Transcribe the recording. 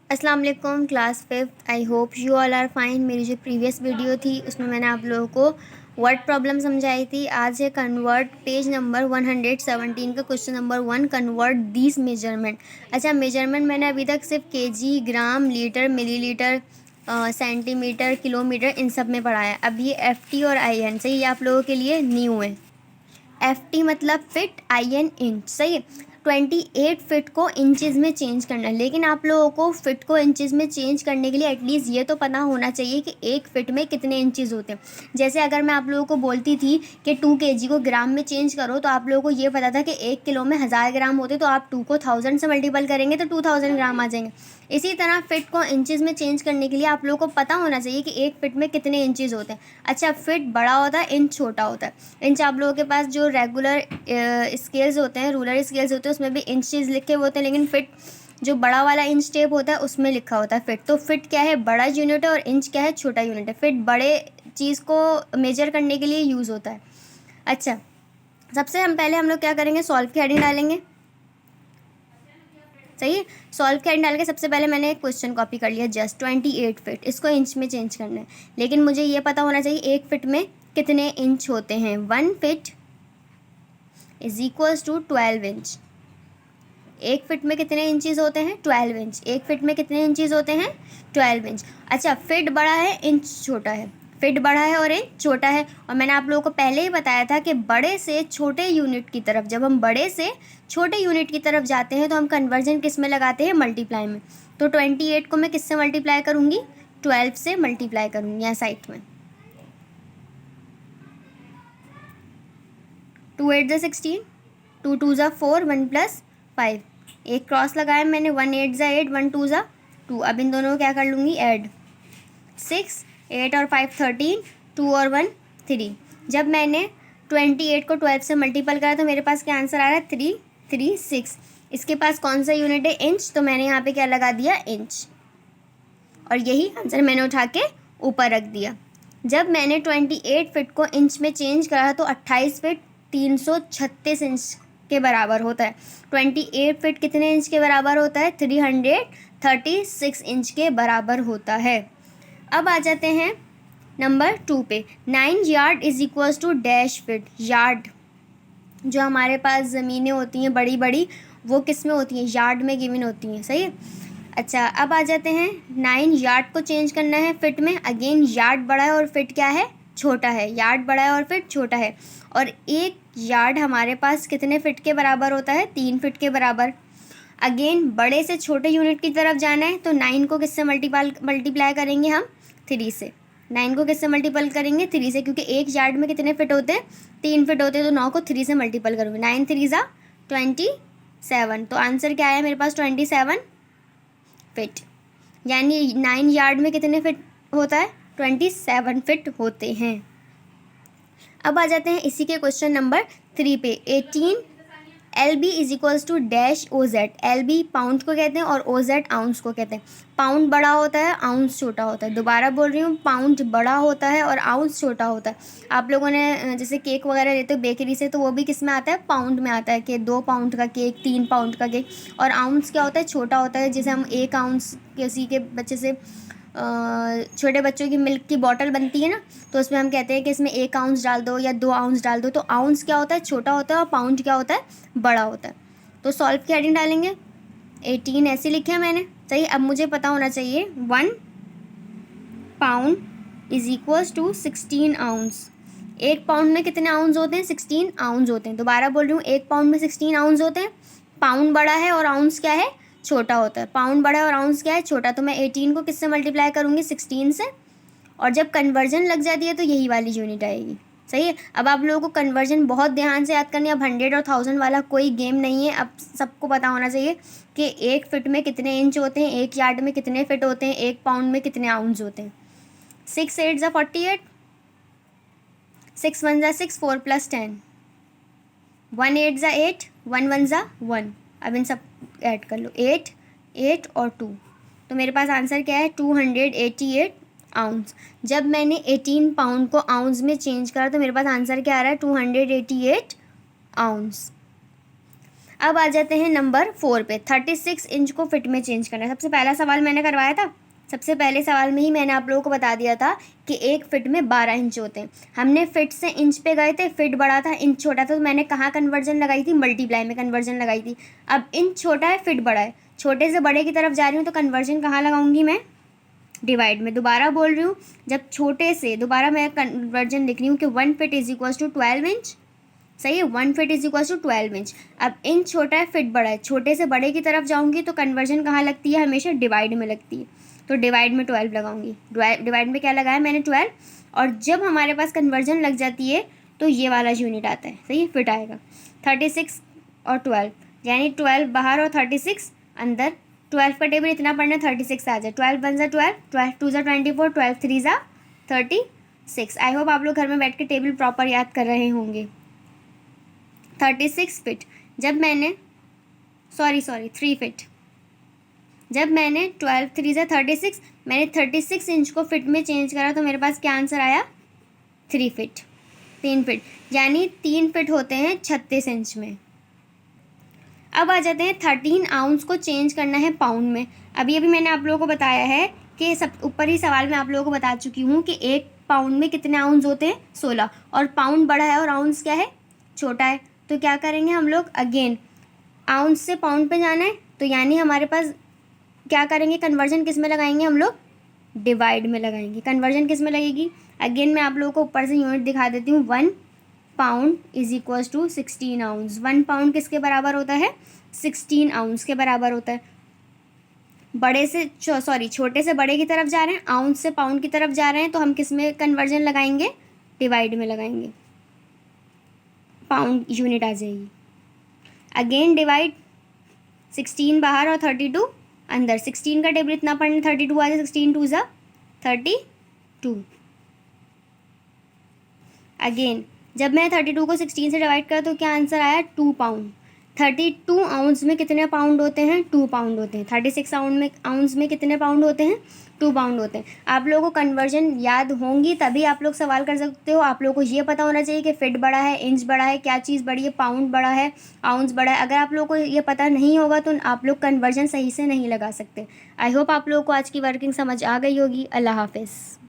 अस्सलाम वालेकुम class 5th। I hope you all are fine. मेरी जो प्रीवियस वीडियो थी उसमें मैंने आप लोगों को वर्ड प्रॉब्लम समझाई थी। आज है कन्वर्ट पेज नंबर 117 का question number 1, convert these measurement. अच्छा, मेजरमेंट मैंने अभी तक सिर्फ केजी, ग्राम, लीटर, मिलीलीटर, सेंटीमीटर, किलोमीटर इन सब में पढ़ा है। अब ये FT और IN सही, ये आप लोगों के लिए न्यू है। FT मतलब फिट, IN इंच। सही है। 28 फिट को इंचेस में चेंज करना है, लेकिन आप लोगों को फिट को इंचेस में चेंज करने के लिए एटलीस्ट ये तो पता होना चाहिए कि एक फिट में कितने इंचेस होते हैं। जैसे अगर मैं आप लोगों को बोलती थी कि 2 kg को ग्राम में चेंज करो, तो आप लोगों को ये पता था कि 1 किलो में 1000 ग्राम होते, तो आप 2 को 1000 से मल्टीपल करेंगे तो 2000 ग्राम आ जाएंगे। इसी तरह फिट को इंचेस में चेंज करने के लिए आप लोगों को पता होना चाहिए कि एक फिट में कितने इंचेस होते हैं। अच्छा, फिट बड़ा होता है, इंच छोटा होता है। इंच आप लोगों के पास जो रेगुलर स्केल्स होते हैं, रूलर स्केल्स होते हैं, उसमें भी इंचेस लिखे हुए होते हैं, लेकिन फिट जो बड़ा वाला इंच टेप होता है उसमें लिखा होता है फिट। तो फिट क्या है, बड़ा यूनिट है, और इंच क्या है, छोटा यूनिट है। फिट बड़े चीज़ को मेजर करने के लिए यूज़ होता है। अच्छा, सबसे पहले हम लोग क्या करेंगे, सॉल्व की हेडिंग डालेंगे। सही है। सॉल्व के हेडिंग डाल के सबसे पहले मैंने एक क्वेश्चन कॉपी कर लिया, जस्ट 28 फिट। इसको इंच में चेंज करना है, लेकिन मुझे ये पता होना चाहिए एक फिट में कितने इंच होते हैं। 1 feet is equals to 12 inch. एक फिट में कितने इंचेस होते हैं, 12 इंच। एक फिट में कितने इंचेस होते हैं, 12 इंच। अच्छा, फिट बड़ा है, इंच छोटा है। फिट बड़ा है और इंच छोटा है। और मैंने आप लोगों को पहले ही बताया था कि बड़े से छोटे यूनिट की तरफ, जब हम बड़े से छोटे यूनिट की तरफ जाते हैं तो हम कन्वर्जन किस में लगाते हैं, मल्टीप्लाई में। तो 28 को मैं किससे मल्टीप्लाई करूँगी, 12 से मल्टीप्लाई करूँगी यहाँ साइड में। 2 8 ज़ा 16, 2 2 ज़ा 4, 1 + 5। एक क्रॉस लगाया मैंने, 1 8 ज़ा 8, 1 2 ज़ा 2। अब इन दोनों को क्या कर लूँगी, ऐड। 6, 8 और 5 13, 2 और 1 3। जब मैंने 28 को 12 से मल्टीपल करा तो मेरे पास क्या आंसर आ रहा है, 3 3 6। इसके पास कौन सा यूनिट है, इंच, तो मैंने यहाँ पे क्या लगा दिया, इंच। और यही आंसर मैंने उठा के ऊपर रख दिया। जब मैंने 28 फिट को इंच में चेंज करा तो 28 फिट 336 इंच के बराबर होता है। 28 फिट कितने इंच के बराबर होता है, 336 इंच के बराबर होता है। अब आ जाते हैं नंबर 2 पे। 9 yard is equals to dash feet. Yard जो हमारे पास ज़मीनें होती हैं बड़ी बड़ी, वो किस में होती हैं, यार्ड में गिवन होती हैं। सही है। अच्छा, अब आ जाते हैं 9 यार्ड को चेंज करना है फिट में। अगेन यार्ड बड़ा है और फिट क्या है, छोटा है। यार्ड बड़ा है और फिट छोटा है। और एक यार्ड हमारे पास कितने फिट के बराबर होता है, 3 फिट के बराबर। अगेन बड़े से छोटे यूनिट की तरफ जाना है तो 9 को किससे मल्टीप्लाई करेंगे हम, 3 से। 9 को किससे मल्टीपल करेंगे, 3 से, क्योंकि एक यार्ड में कितने फिट होते हैं, 3 फिट होते हैं। तो 9 को 3 से मल्टीपल करूँगी, 9 3 ज़ा 27। तो आंसर क्या आया मेरे पास, 27 फिट। यानी 9 यार्ड में कितने फिट होता है, 27 फिट होते हैं। अब आ जाते हैं इसी के क्वेश्चन नंबर 3 पे। 18 LB is equals to dash OZ। LB pound को कहते हैं और OZ आउंस को कहते हैं। पाउंड बड़ा होता है, आउंस छोटा होता है। दोबारा बोल रही हूँ, पाउंड बड़ा होता है और आउंस छोटा होता है। आप लोगों ने जैसे केक वगैरह लेते हो बेकरी से, तो वो भी किस में आता है, पाउंड में आता है, कि 2 पाउंड का केक, 3 पाउंड का केक। और आउंस क्या होता है, छोटा होता है। जैसे हम 1 आउंस किसी के बच्चे से, छोटे बच्चों की मिल्क की बॉटल बनती है ना, तो उसमें हम कहते हैं कि इसमें 1 आउंस डाल दो या 2 आउंस डाल दो। तो आउंस क्या होता है, छोटा होता है, और पाउंड क्या होता है, बड़ा होता है। तो सॉल्व की हेडिंग डालेंगे। 18 ऐसे लिखे हैं मैंने। सही। अब मुझे पता होना चाहिए 1 pound is equals to 16 ounce. 1 pound में कितने आउंस होते हैं, 16 आउंस होते हैं। दोबारा बोल रही हूँ, 1 पाउंड में 16 आउंस होते हैं। पाउंड बड़ा है और आउंस क्या है, छोटा होता है। पाउंड बड़ा है और आउंस क्या है, छोटा। तो मैं 18 को किससे मल्टीप्लाई करूँगी, 16 से। और जब कन्वर्जन लग जाती है तो यही वाली यूनिट आएगी। सही है। अब आप लोगों को कन्वर्जन बहुत ध्यान से याद करनी है। अब 100 और 1000 वाला कोई गेम नहीं है। अब सबको पता होना चाहिए कि एक फिट में कितने इंच होते हैं, एक यार्ड में कितने फिट होते हैं, एक पाउंड में कितने आउंस होते हैं। 6 8 ज़ा 48, 6 1 ज़ा 6, 4 + 10, 1 8 ज़ा 8, 1 1 ज़ा 1। अब इन सब ऐड कर लो, 8 8 और 2। तो मेरे पास आंसर क्या है, 288 आउंस। जब मैंने 18 पाउंड को आउंस में चेंज करा तो मेरे पास आंसर क्या आ रहा है, 288 आउंस। अब आ जाते हैं नंबर 4 पे, 36 इंच को फिट में चेंज करना है। सबसे पहला सवाल मैंने करवाया था, सबसे पहले सवाल में ही मैंने आप लोगों को बता दिया था कि एक फिट में 12 इंच होते हैं। हमने फिट से इंच पे गए थे, फिट बड़ा था, इंच छोटा था, तो मैंने कहाँ कन्वर्जन लगाई थी, मल्टीप्लाई में कन्वर्जन लगाई थी। अब इंच छोटा है, फिट बड़ा है, छोटे से बड़े की तरफ जा रही हूँ तो कन्वर्जन कहाँ लगाऊंगी मैं, डिवाइड में। दोबारा बोल रही हूँ, जब छोटे से, दोबारा मैं कन्वर्जन लिख रही हूँ कि 1 feet is equal to 12 inch, सही है, 1 feet is equal to 12 inch. अब इंच छोटा है, फिट बड़ा है, छोटे से बड़े की तरफ जाऊंगी तो कन्वर्जन कहाँ लगती है, हमेशा डिवाइड में लगती है, तो डिवाइड में 12 लगाऊंगी। डिवाइड में क्या लगाया मैंने, 12, और जब हमारे पास कन्वर्जन लग जाती है तो ये वाला यूनिट आता है, सही है, फिट आएगा। 36 और 12, यानी 12 बाहर और 36 अंदर। 12 का टेबल इतना पढ़ना, 36 आ जाए, 12 1 × 12, 12 2 × 24, 12 3 × 36। आई होप आप लोग घर में बैठ के टेबल प्रॉपर याद कर रहे होंगे। 36 फिट, जब मैंने 3 फिट, जब मैंने 12 3 × 36, मैंने 36 इंच को फिट में चेंज करा तो मेरे पास क्या आंसर आया, 3 फिट, 3 फिट, यानी 3 फिट होते हैं 36 इंच में। अब आ जाते हैं 13 आउंस को चेंज करना है पाउंड में। अभी मैंने आप लोगों को बताया है कि सब ऊपर ही सवाल में आप लोगों को बता चुकी हूँ कि एक पाउंड में कितने आउंस होते हैं, 16, और पाउंड बड़ा है और आउंस क्या है, छोटा है। तो क्या करेंगे हम लोग, अगेन आउंस से पाउंड पे जाना है, तो यानी हमारे पास क्या करेंगे, कन्वर्जन किस में लगाएंगे हम लोग, डिवाइड में लगाएंगे। कन्वर्जन किस में लगेगी, अगेन मैं आप लोगों को ऊपर से यूनिट दिखा देती हूँ, 1 pound is equal to 16 ounce. 1 pound किसके बराबर होता है, 16 आउंस के बराबर होता है। छोटे से बड़े की तरफ जा रहे हैं, आउंस से पाउंड की तरफ जा रहे हैं, तो हम किस में कन्वर्जन लगाएंगे, डिवाइड में लगाएंगे, पाउंड यूनिट आ जाएगी। अगेन डिवाइड, 16 बाहर और 32 अंदर, 16 का टेबल इतना पढ़ना, 32 आ जाए, 16 2 × 32। अगेन जब मैं 32 को 16 से डिवाइड करा तो क्या आंसर आया, 2 पाउंड। 32 आउंस में कितने पाउंड होते हैं, 2 पाउंड होते हैं। 36 आउंस में कितने पाउंड होते हैं, 2 पाउंड होते हैं। आप लोगों को कन्वर्जन याद होंगी तभी आप लोग सवाल कर सकते हो। आप लोगों को ये पता होना चाहिए कि फिट बड़ा है, इंच बड़ा है, क्या चीज़ बड़ी है, पाउंड बड़ा है, आउंस बड़ा है। अगर आप लोगों को ये पता नहीं होगा तो आप लोग कन्वर्जन सही से नहीं लगा सकते। आई होप आप लोगों को आज की वर्किंग समझ आ गई होगी। अल्लाह हाफिज़।